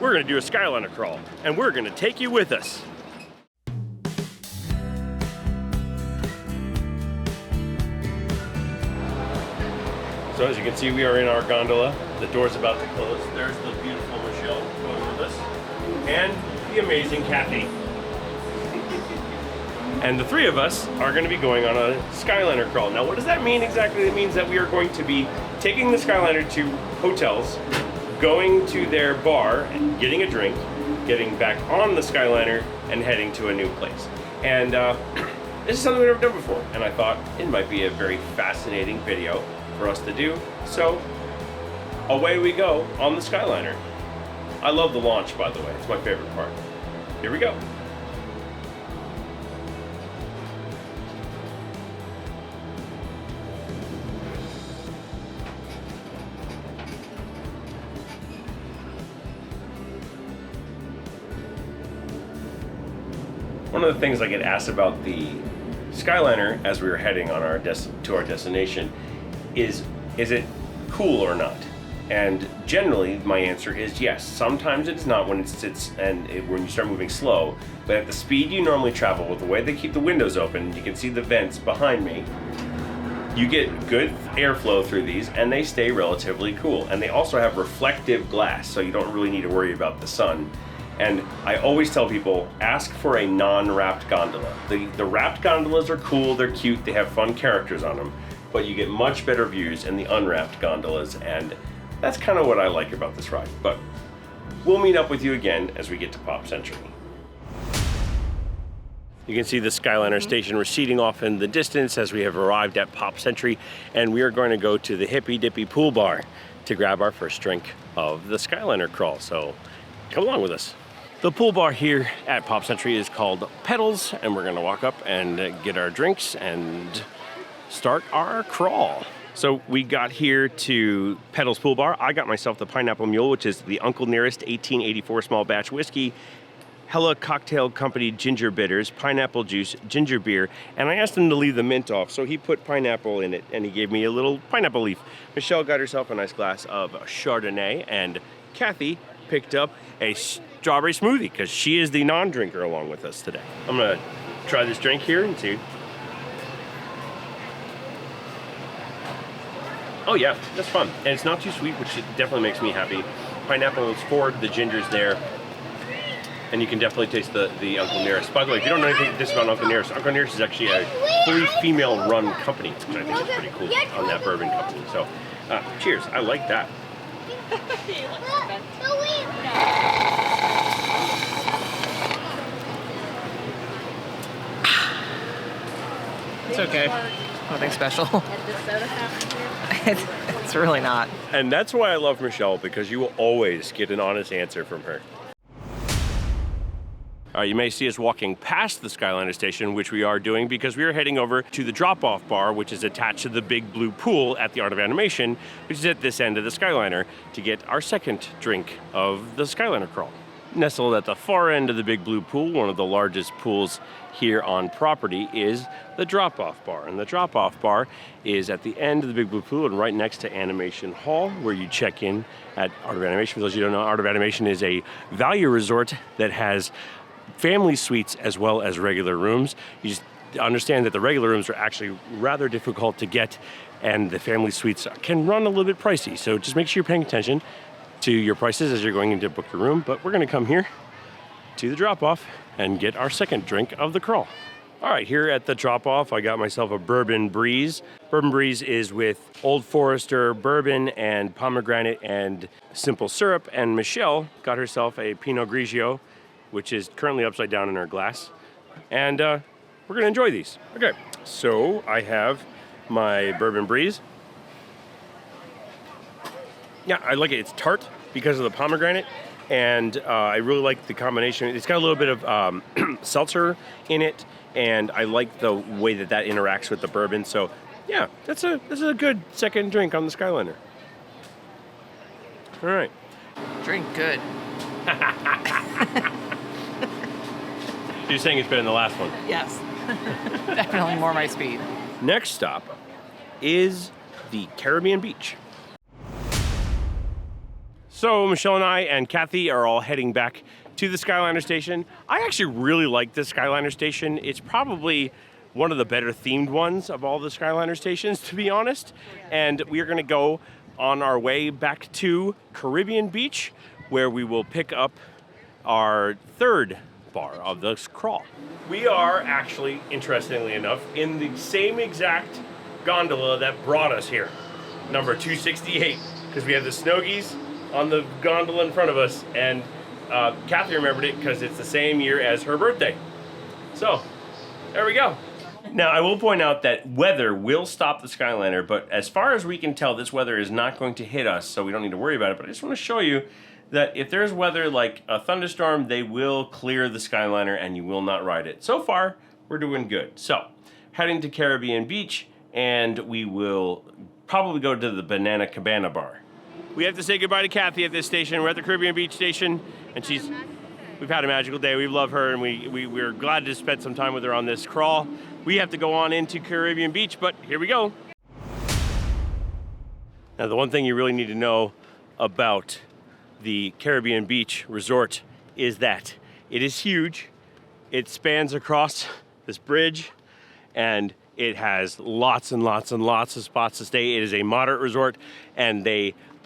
we're gonna do a Skyliner crawl, and we're gonna take you with us. So as you can see, we are in our gondola. The door's about to close. There's the beautiful Michelle going with us, and the amazing Kathy. And the three of us are going to be going on a Skyliner crawl. Now, what does that mean exactly? It means that we are going to be taking the Skyliner to hotels, going to their bar, and getting a drink, getting back on the Skyliner, and heading to a new place. And this is something we've never done before, and I thought it might be a very fascinating video for us to do. So away we go on the Skyliner. I love the launch, by the way. It's my favorite part. Here we go. One of the things I get asked about the Skyliner as we were heading on our to our destination is it cool or not? And generally my answer is yes. Sometimes it's not when when you start moving slow, but at the speed you normally travel, with the way they keep the windows open, you can see the vents behind me, you get good airflow through these and they stay relatively cool. And they also have reflective glass, so you don't really need to worry about the sun. And I always tell people, ask for a non-wrapped gondola. The wrapped gondolas are cool, they're cute, they have fun characters on them, but you get much better views in the unwrapped gondolas, and that's kind of what I like about this ride. But we'll meet up with you again as we get to Pop Century. You can see the Skyliner station receding off in the distance as we have arrived at Pop Century, and we are going to go to the Hippy Dippy Pool Bar to grab our first drink of the Skyliner crawl. So come along with us. The pool bar here at Pop Century is called Petals, and we're gonna walk up and get our drinks and start our crawl. So we got here to Petals Pool Bar. I got myself the Pineapple Mule, which is the Uncle Nearest 1884 small batch whiskey, Hella Cocktail Company ginger bitters, pineapple juice, ginger beer, and I asked him to leave the mint off, so he put pineapple in it, and he gave me a little pineapple leaf. Michelle got herself a nice glass of Chardonnay, and Kathy picked up a strawberry smoothie because she is the non-drinker along with us today. I'm gonna try this drink here and see. Oh yeah, that's fun. And it's not too sweet, which definitely makes me happy. Pineapple is forward, the ginger's there. And you can definitely taste the Uncle Nearest. By the way, if you don't know anything about Uncle Nearest is actually a fully female-run company, which I think is pretty cool on that bourbon company. So, cheers. I like that. It's okay. Nothing special. It's really not. And that's why I love Michelle, because you will always get an honest answer from her. You may see us walking past the Skyliner station, which we are doing because we are heading over to the drop-off bar, which is attached to the big blue pool at the Art of Animation, which is at this end of the Skyliner, to get our second drink of the Skyliner crawl. Nestled at the far end of the big blue pool, one of the largest pools here on property, is the drop-off bar. And the drop-off bar is at the end of the big blue pool and right next to Animation Hall, where you check in at Art of Animation. For those of you who don't know, Art of Animation is a value resort that has family suites as well as regular rooms. You just understand that the regular rooms are actually rather difficult to get, and the family suites can run a little bit pricey. So just make sure you're paying attention to your prices as you're going in to book your room. But we're gonna come here to the drop-off and get our second drink of the crawl. All right, here at the drop-off, I got myself a Bourbon Breeze. Bourbon Breeze is with Old Forester bourbon and pomegranate and simple syrup, and Michelle got herself a Pinot Grigio, which is currently upside down in our glass. And we're gonna enjoy these. Okay, so I have my Bourbon Breeze. Yeah, I like it. It's tart because of the pomegranate, and I really like the combination. It's got a little bit of seltzer in it, and I like the way that interacts with the bourbon. So yeah, this is a good second drink on the Skyliner. All right. Drink good. You're saying it's better than the last one? Yes. Definitely more my speed. Next stop is the Caribbean Beach. So Michelle and I and Kathy are all heading back to the Skyliner station. I actually really like the Skyliner station. It's probably one of the better themed ones of all the Skyliner stations, to be honest. And we are going to go on our way back to Caribbean Beach, where we will pick up our third bar of this crawl. We are actually, interestingly enough, in the same exact gondola that brought us here, number 268, because we have the Snowgies on the gondola in front of us, and Kathy remembered it because it's the same year as her birthday. So, there we go. Now, I will point out that weather will stop the Skyliner, but as far as we can tell, this weather is not going to hit us, so we don't need to worry about it. But I just want to show you that if there's weather like a thunderstorm, they will clear the Skyliner and you will not ride it. So far, we're doing good. So, heading to Caribbean Beach, and we will probably go to the Banana Cabana bar. We have to say goodbye to Kathy at this station. We're at the Caribbean Beach station, and we've had a magical day. We love her, and we're glad to spend some time with her on this crawl. We have to go on into Caribbean Beach, but here we go. Now, the one thing you really need to know about the Caribbean Beach Resort is that it is huge. It spans across this bridge, and it has lots and lots and lots of spots to stay. It is a moderate resort, and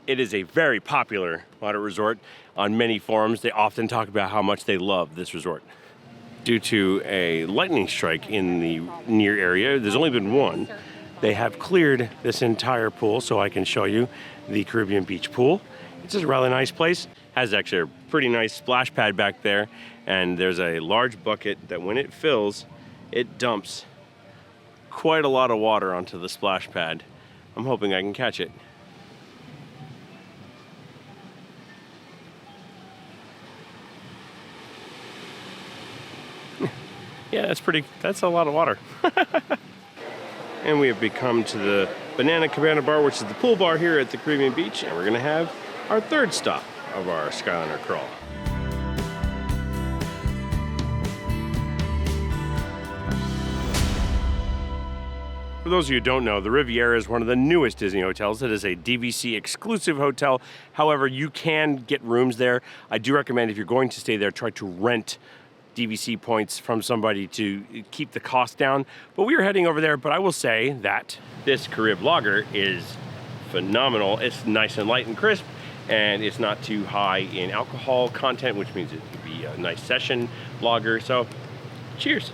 it is a very popular moderate resort on many forums. They often talk about how much they love this resort. Due to a lightning strike in the near area, there's only been one. They have cleared this entire pool, so I can show you the Caribbean Beach pool. It's just a really nice place. Has actually a pretty nice splash pad back there, and there's a large bucket that when it fills, it dumps quite a lot of water onto the splash pad. I'm hoping I can catch it. Yeah, that's a lot of water. And we have become to the Banana Cabana bar, which is the pool bar here at the Caribbean Beach, and we're gonna have our third stop of our Skyliner crawl. For those of you who don't know, the Riviera is one of the newest Disney hotels. It is a DVC exclusive hotel. However, you can get rooms there. I do recommend if you're going to stay there, try to rent DVC points from somebody to keep the cost down. But we are heading over there, but I will say that this Carib lager is phenomenal. It's nice and light and crisp, and it's not too high in alcohol content, which means it could be a nice session lager. So, cheers.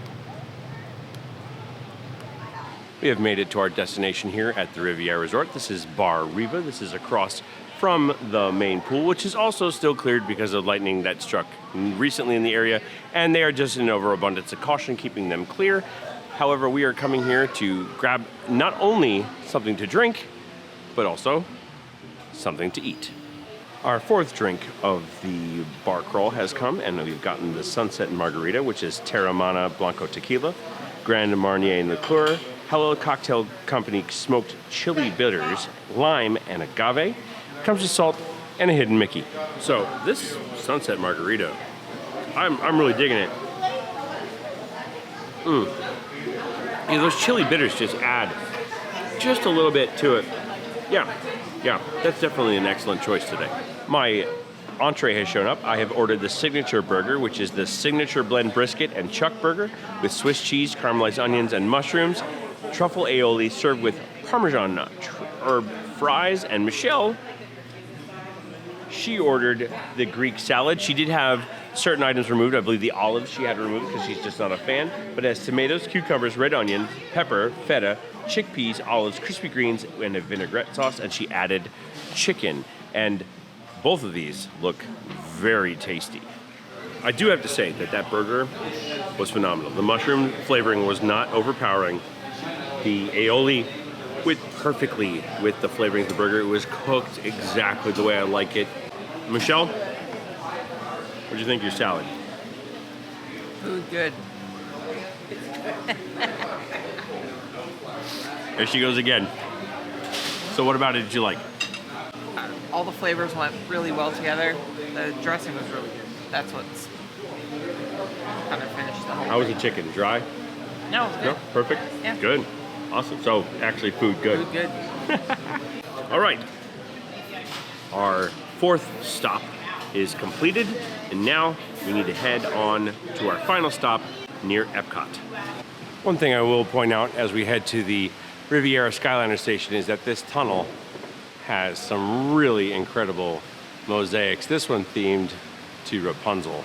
We have made it to our destination here at the Riviera Resort. This is Bar Riva. This is across from the main pool, which is also still cleared because of lightning that struck recently in the area, and they are just in overabundance of caution, keeping them clear. However, we are coming here to grab not only something to drink, but also something to eat. Our fourth drink of the bar crawl has come, and we've gotten the Sunset Margarita, which is Terramana Blanco Tequila, Grand Marnier Liqueur, Hello Cocktail Company Smoked Chili Bitters, Lime, and Agave. Comes with salt and a hidden Mickey. So this Sunset Margarita, I'm really digging it. Yeah, those chili bitters just add just a little bit to it. Yeah, that's definitely an excellent choice today. My entree has shown up. I have ordered the signature burger, which is the signature blend brisket and chuck burger with Swiss cheese, caramelized onions, and mushrooms, truffle aioli served with Parmesan herb fries, and Michelle, she ordered the Greek salad. She did have certain items removed. I believe the olives she had removed because she's just not a fan. But it has tomatoes, cucumbers, red onion, pepper, feta, chickpeas, olives, crispy greens, and a vinaigrette sauce. And she added chicken. And both of these look very tasty. I do have to say that burger was phenomenal. The mushroom flavoring was not overpowering. The aioli went perfectly with the flavoring of the burger. It was cooked exactly the way I like it. Michelle, what do you think of your salad? Food good. There she goes again. So what about it did you like? All the flavors went really well together. The dressing was really good. That's what's kind of finished the whole How was thing. the chicken? Dry? No, it was good. No? Perfect? Yeah. Good. Awesome. So actually food good. Food good. All right. Our fourth stop is completed, and now we need to head on to our final stop near Epcot. One thing I will point out as we head to the Riviera Skyliner station is that this tunnel has some really incredible mosaics. This one themed to Rapunzel.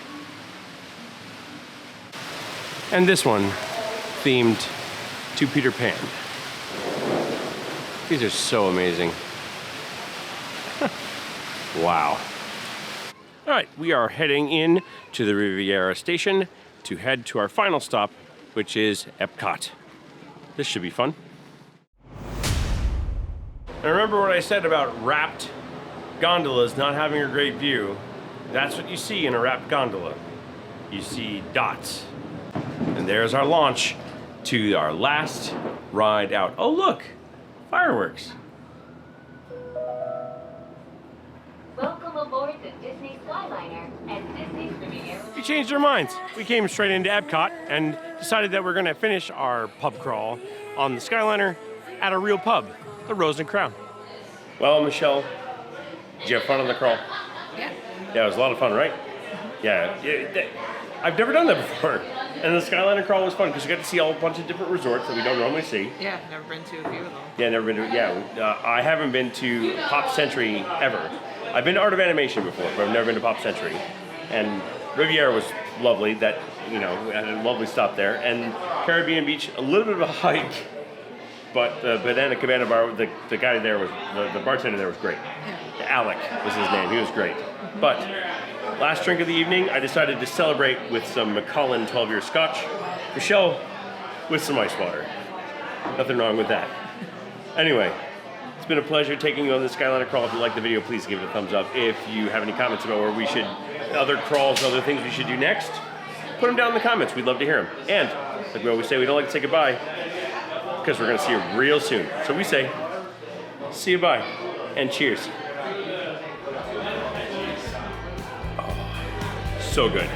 And this one themed to Peter Pan. These are so amazing. Wow. All right, we are heading in to the Riviera station to head to our final stop, which is Epcot. This should be fun. And remember what I said about wrapped gondolas not having a great view? That's what you see in a wrapped gondola. You see dots. And there's our launch to our last ride out. Oh look, fireworks. Welcome aboard the Disney Skyliner and Disney's Riviera. We changed our minds. We came straight into Epcot and decided that we're gonna finish our pub crawl on the Skyliner at a real pub, the Rose and Crown. Well, Michelle, did you have fun on the crawl? Yeah. Yeah, it was a lot of fun, right? Yeah, I've never done that before. And the Skyliner crawl was fun because you got to see a bunch of different resorts that we don't normally see. Yeah, never been to a few of them. Yeah, never been to, I haven't been to Pop Century ever. I've been to Art of Animation before, but I've never been to Pop Century. And Riviera was lovely, that, you know, we had a lovely stop there. And Caribbean Beach, a little bit of a hike, but the Banana Cabana bar, the guy there was, the bartender there was great. Yeah. Alec was his name, he was great. But last drink of the evening, I decided to celebrate with some Macallan 12-year scotch. Michelle with some ice water. Nothing wrong with that. Anyway, it's been a pleasure taking you on the Skyliner crawl. If you like the video, please give it a thumbs up. If you have any comments about where we should, other crawls, other things we should do next, put them down in the comments. We'd love to hear them. And like we always say, we don't like to say goodbye because we're going to see you real soon. So we say, see you bye and cheers. Oh, so good.